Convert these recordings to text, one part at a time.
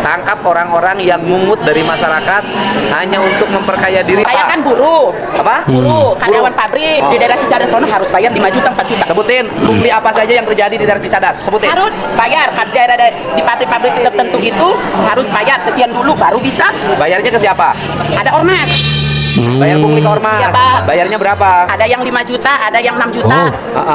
Tangkap orang-orang yang mungut dari masyarakat hanya untuk memperkaya diri. Kayak kan Pak. buruh, Apa? buruh, karyawan pabrik di daerah Cicadas sono harus bayar 5 juta, 4 juta. Sebutin pungli apa saja yang terjadi di daerah Cicadas. Sebutin. Harus bayar, daerah di pabrik-pabrik tertentu itu harus bayar sekian dulu baru bisa. Bayarnya ke siapa? Ada ormas. Bayar pungli ke ormas. Ya, Pak. Bayarnya berapa? Ada yang 5 juta, ada yang 6 juta.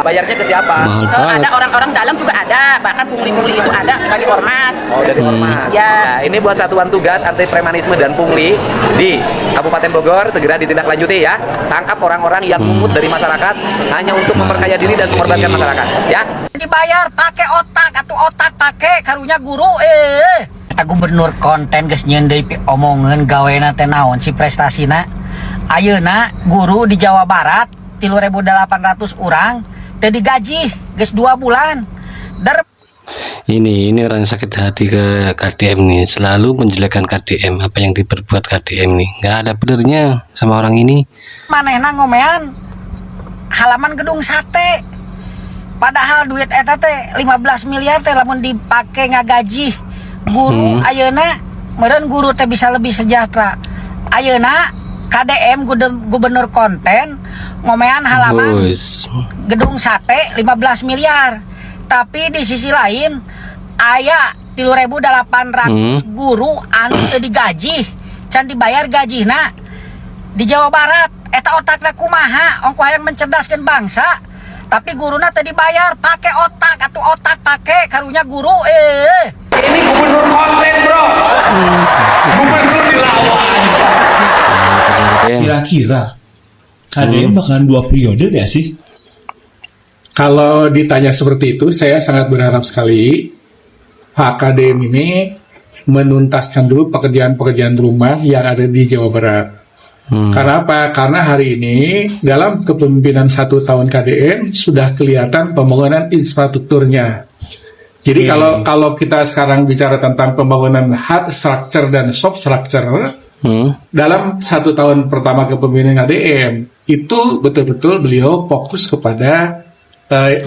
Bayarnya ke siapa? Ada orang-orang dalam juga ada, bahkan pungli-pungli itu ada bagi ormas. Oh, dari ormas. Ya. Nah, ini buat Satuan Tugas Anti Premanisme dan Pungli di Kabupaten Bogor, segera ditindaklanjuti ya. Tangkap orang-orang yang mungut dari masyarakat hanya untuk memperkaya diri dan mengorbankan masyarakat, ya. Dibayar pakai otak atau otak pakai karunya guru Gubernur konten geus nyendei omongan gawena teh naon si prestasina. Ayeuna guru di Jawa Barat 3.800 orang teh digaji geus 2 bulan. Ini orang sakit hati ke KDM nih, selalu menjelekkan KDM. Apa yang diperbuat KDM nih nggak ada benernya sama orang ini. Manehna ngomean halaman gedung sate, padahal duit eta teh 15 miliar teh lamun dipake ngagaji guru. Ayeuna meureun guru teh bisa lebih sejahtera. Ayeuna KDM gubernur konten ngomean halaman gedung sate 15 miliar. Tapi di sisi lain aya 3.800 guru anu teu digaji, can dibayar gajina. Di Jawa Barat eta otakna kumaha ongko hayang mencerdaskeun bangsa, tapi guruna teu dibayar pakai otak atau otak pakai karunya guru. Ini gubernur konten, bro. Gubernur dilawan. Kira-kira KDM bakalan 2 periode gak sih? Kalau ditanya seperti itu, saya sangat berharap sekali Pak KDM ini menuntaskan dulu pekerjaan-pekerjaan rumah yang ada di Jawa Barat. Karena apa? Karena hari ini dalam kepemimpinan 1 tahun KDM sudah kelihatan pembangunan infrastrukturnya. Jadi kalau kita sekarang bicara tentang pembangunan hard structure dan soft structure, dalam 1 tahun pertama kepemimpinan KDM itu betul-betul beliau fokus kepada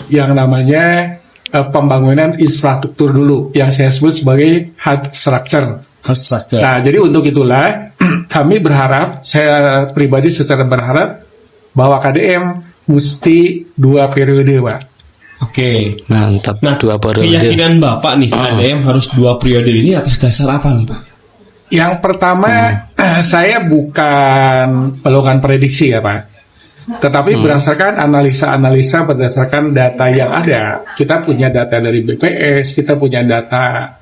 yang namanya pembangunan infrastruktur dulu, yang saya sebut sebagai hard structure. Nah, jadi untuk itulah kami berharap, saya pribadi secara berharap bahwa KDM mesti 2 periode, Pak. Oke. Mantap. Nah, 2 periode. keyakinan Bapak nih KDM harus 2 periode ini atas dasar apa nih, Pak? Yang pertama, saya bukan melakukan prediksi ya, Pak. Tetapi berdasarkan analisa-analisa, berdasarkan data yang ada, kita punya data dari BPS, kita punya data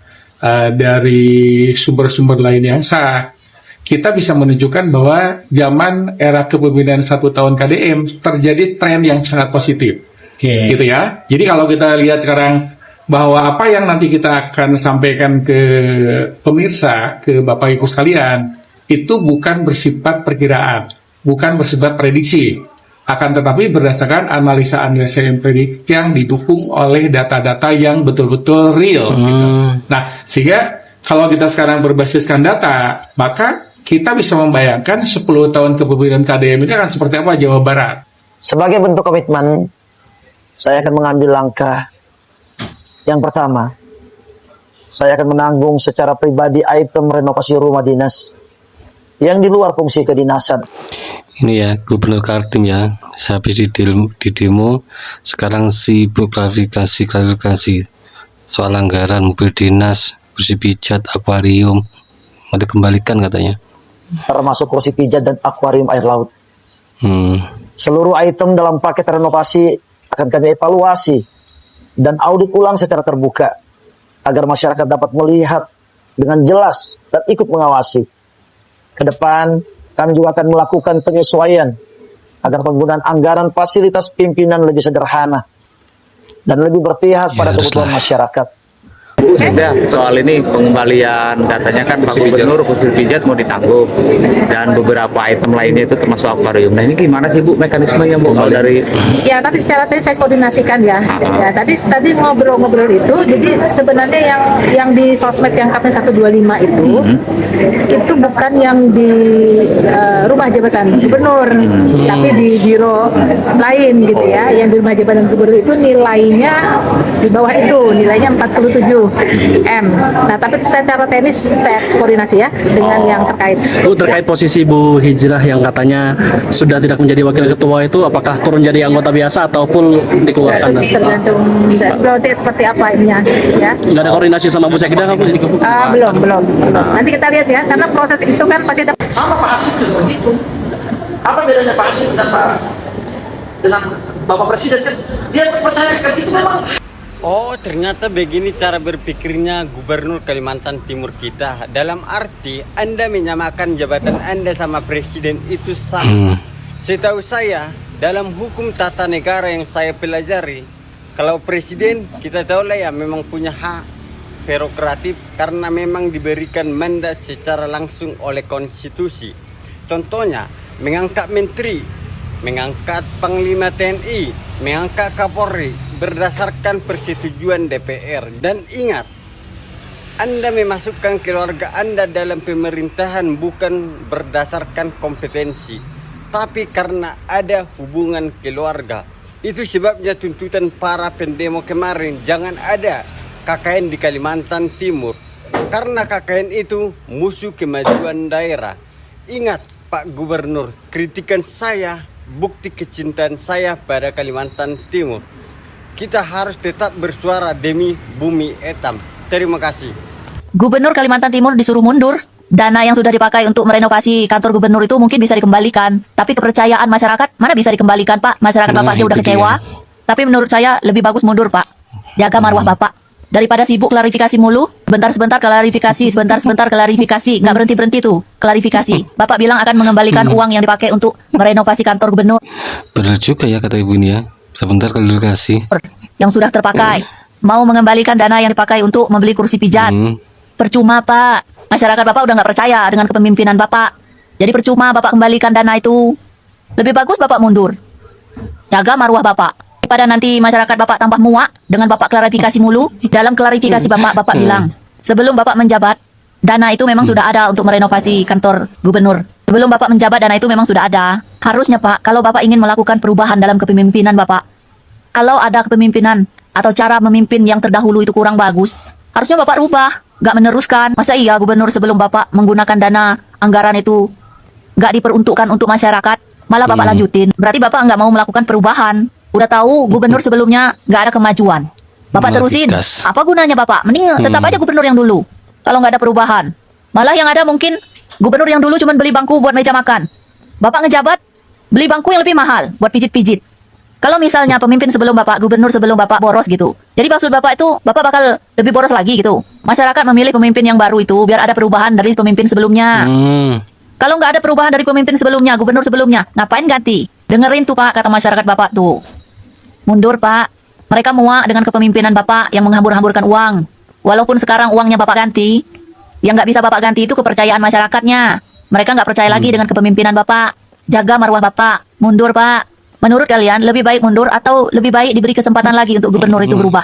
dari sumber-sumber lain yang sah, kita bisa menunjukkan bahwa zaman era kepemimpinan 1 tahun KDM terjadi tren yang sangat positif. Gitu ya. Jadi kalau kita lihat sekarang bahwa apa yang nanti kita akan sampaikan ke pemirsa, ke Bapak Ibu sekalian, itu bukan bersifat perkiraan, bukan bersifat prediksi, akan tetapi berdasarkan analisa-analisa empirik yang didukung oleh data-data yang betul-betul real. Gitu. Nah, sehingga kalau kita sekarang berbasiskan data, maka kita bisa membayangkan 10 tahun kepemimpinan KDM ini akan seperti apa Jawa Barat. Sebagai bentuk komitmen, saya akan mengambil langkah. Yang pertama, saya akan menanggung secara pribadi item renovasi rumah dinas yang di luar fungsi kedinasan. Ini ya Gubernur Kaltim ya, habis di demo sekarang sibuk klarifikasi soal anggaran mobil dinas, kursi pijat, akuarium mau dikembalikan katanya, Termasuk kursi pijat dan akuarium air laut. Seluruh item dalam paket renovasi akan kami evaluasi dan audit ulang secara terbuka agar masyarakat dapat melihat dengan jelas dan ikut mengawasi. Ke depan kami juga akan melakukan penyesuaian agar penggunaan anggaran fasilitas pimpinan lebih sederhana dan lebih berpihak pada kebutuhan masyarakat. Sudah, soal ini pengembalian datanya kan Pak Gubernur kursi pijat mau ditanggung dan beberapa item lainnya itu termasuk akuarium. Nah ini gimana sih Bu mekanismenya Bu kalau dari? Ya tadi secara tadi saya koordinasikan ya. Ya tadi ngobrol-ngobrol itu, jadi sebenarnya yang di sosmed yang KP 125 itu bukan yang di rumah jabatan gubernur, tapi di biro lain gitu ya. Yang di rumah jabatan gubernur itu nilainya di bawah itu, nilainya 47. M. Nah, tapi secara teknis saya koordinasi ya dengan yang terkait. Bu, terkait posisi Bu Hijrah yang katanya sudah tidak menjadi wakil ketua itu, apakah turun jadi anggota biasa atau full dikeluarkan? Tergantung berarti seperti apa ininya ya. Nggak ada koordinasi sama Bu Sekda kan Bu? Belum. Nanti kita lihat ya, karena proses itu kan pasti ada. Apa Pak Hasim juga begitu? Apa bedanya Pak Hasim dengan Bapak Presiden kan? Dia percayakan itu memang. Oh, ternyata begini cara berpikirnya Gubernur Kalimantan Timur kita. Dalam arti Anda menyamakan jabatan Anda sama Presiden itu sama. Setahu saya, dalam hukum tata negara yang saya pelajari, kalau Presiden kita tahu lah ya memang punya hak prerogatif karena memang diberikan mandat secara langsung oleh konstitusi. Contohnya, mengangkat menteri, mengangkat panglima TNI, mengangkat Kapolri berdasarkan persetujuan DPR. Dan ingat, Anda memasukkan keluarga Anda dalam pemerintahan bukan berdasarkan kompetensi, tapi karena ada hubungan keluarga. Itu sebabnya tuntutan para pendemo kemarin, jangan ada KKN di Kalimantan Timur, karena KKN itu musuh kemajuan daerah. Ingat Pak Gubernur, kritikan saya bukti kecintaan saya pada Kalimantan Timur. Kita harus tetap bersuara demi bumi etam. Terima kasih. Gubernur Kalimantan Timur disuruh mundur. Dana yang sudah dipakai untuk merenovasi kantor gubernur itu mungkin bisa dikembalikan. Tapi kepercayaan masyarakat mana bisa dikembalikan, Pak? Masyarakat Bapak aja udah kecewa. Tapi menurut saya lebih bagus mundur, Pak. Jaga marwah Bapak. Daripada sibuk klarifikasi mulu, sebentar-sebentar klarifikasi, sebentar-sebentar klarifikasi, nggak berhenti-berhenti tuh klarifikasi. Bapak bilang akan mengembalikan uang yang dipakai untuk merenovasi kantor gubernur. Benar juga ya kata ibu ini ya. Sebentar klarifikasi. Yang sudah terpakai. Mau mengembalikan dana yang dipakai untuk membeli kursi pijat. Percuma, Pak. Masyarakat Bapak udah nggak percaya dengan kepemimpinan Bapak. Jadi percuma Bapak kembalikan dana itu. Lebih bagus Bapak mundur. Jaga marwah Bapak. Pada nanti masyarakat Bapak tambah muak dengan Bapak klarifikasi mulu. Dalam klarifikasi Bapak bilang, sebelum Bapak menjabat, dana itu memang sudah ada untuk merenovasi kantor gubernur. Sebelum Bapak menjabat, dana itu memang sudah ada. Harusnya Pak, kalau Bapak ingin melakukan perubahan dalam kepemimpinan Bapak, kalau ada kepemimpinan atau cara memimpin yang terdahulu itu kurang bagus, harusnya Bapak rubah, nggak meneruskan. Masa iya gubernur sebelum Bapak menggunakan dana anggaran itu nggak diperuntukkan untuk masyarakat, malah Bapak lanjutin. Berarti Bapak nggak mau melakukan perubahan. Udah tahu gubernur sebelumnya nggak ada kemajuan. Bapak terusin. Apa gunanya Bapak? Mending tetap aja gubernur yang dulu. Kalau nggak ada perubahan. Malah yang ada mungkin gubernur yang dulu cuma beli bangku buat meja makan. Bapak ngejabat, beli bangku yang lebih mahal buat pijit-pijit. Kalau misalnya pemimpin sebelum Bapak, gubernur sebelum Bapak boros gitu. Jadi maksud Bapak itu, Bapak bakal lebih boros lagi gitu. Masyarakat memilih pemimpin yang baru itu biar ada perubahan dari pemimpin sebelumnya. Kalau nggak ada perubahan dari pemimpin sebelumnya, gubernur sebelumnya, ngapain ganti? Dengerin tuh Pak, kata masyarakat Bapak tuh. Mundur Pak. Mereka muak dengan kepemimpinan Bapak yang menghambur-hamburkan uang. Walaupun sekarang uangnya Bapak ganti, yang nggak bisa Bapak ganti itu kepercayaan masyarakatnya. Mereka nggak percaya lagi dengan kepemimpinan Bapak. Jaga marwah Bapak. Mundur Pak. Menurut kalian lebih baik mundur atau lebih baik diberi kesempatan lagi untuk gubernur itu berubah?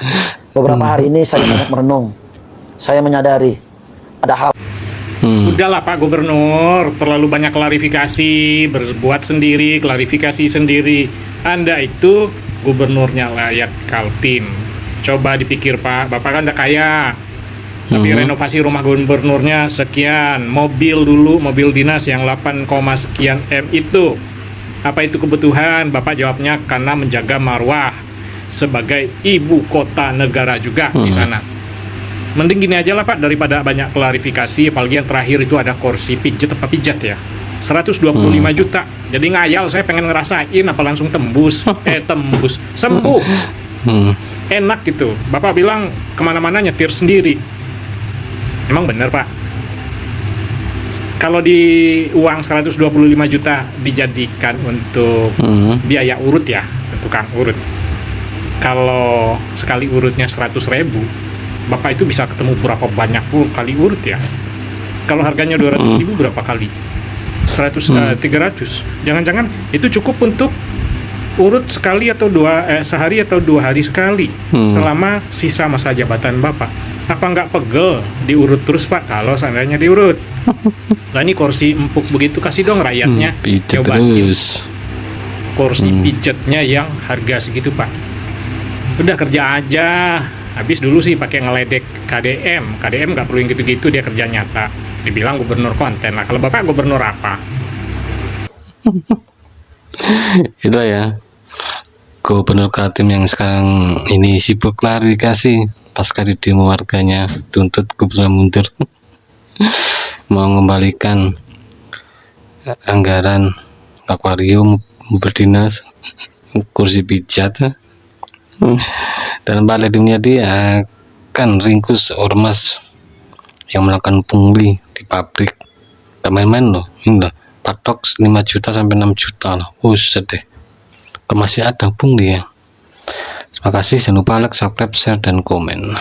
Beberapa hari ini saya banyak merenung. Saya menyadari ada hal. Udahlah Pak Gubernur, terlalu banyak klarifikasi, berbuat sendiri, klarifikasi sendiri. Anda itu gubernurnya layak Kaltim. Coba dipikir Pak, Bapak kan udah kaya. Tapi renovasi rumah gubernurnya sekian, mobil dulu, mobil dinas yang 8, sekian M itu. Apa itu kebutuhan? Bapak jawabnya karena menjaga marwah sebagai ibu kota negara juga di sana. Mending gini aja lah Pak, daripada banyak klarifikasi, apalagi yang terakhir itu ada kursi pijat apa pijat ya. 125 juta. Jadi ngayal, saya pengen ngerasain apa langsung tembus. Tembus. Sembuh. Enak gitu. Bapak bilang kemana-mana nyetir sendiri. Emang bener Pak? Kalau di uang 125 juta dijadikan untuk biaya urut ya, tukang urut. Kalau sekali urutnya 100.000, Bapak itu bisa ketemu berapa banyak kali urut ya. Kalau harganya 200.000 berapa kali? 300. Jangan-jangan itu cukup untuk urut sekali atau sehari atau 2 hari sekali selama sisa masa jabatan Bapak. Apa nggak pegel diurut terus Pak kalau seandainya diurut? Lah ini kursi empuk begitu, kasih dong rakyatnya. Coba terus. Kursi pijatnya yang harga segitu Pak. Udah kerja aja, Habis dulu sih pakai ngeledek KDM nggak perlu yang gitu-gitu, dia kerja nyata. Dibilang gubernur konten lah. Kalau Bapak gubernur apa? Itu ya Gubernur Kaltim yang sekarang ini sibuk klarifikasi pasca di demo warganya tuntut gubernur mundur. Mau mengembalikan anggaran akuarium, berdinas, kursi pijat, dan balik dunia dia akan ringkus ormas yang melakukan pungli di pabrik. Gak main-main loh, ini loh, patok 5 juta sampai 6 juta loh. Sedih. Masih ada pungli ya. Terima kasih, jangan lupa like, subscribe, share, dan komen.